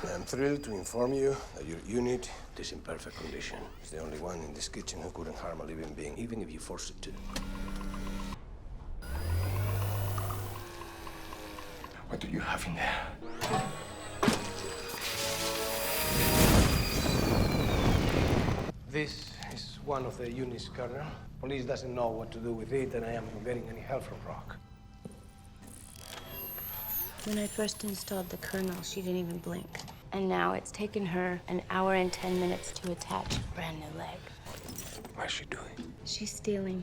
I'm thrilled to inform you that your unit is in perfect condition. It's the only one in this kitchen who couldn't harm a living being, even if you forced it to. What do you have in there? This is one of the unit's kernel. Police doesn't know what to do with it, and I am not getting any help from Rock. When I first installed the kernel, she didn't even blink. And now it's taken her an hour and 10 minutes to attach a brand new leg. What is she doing? She's stealing.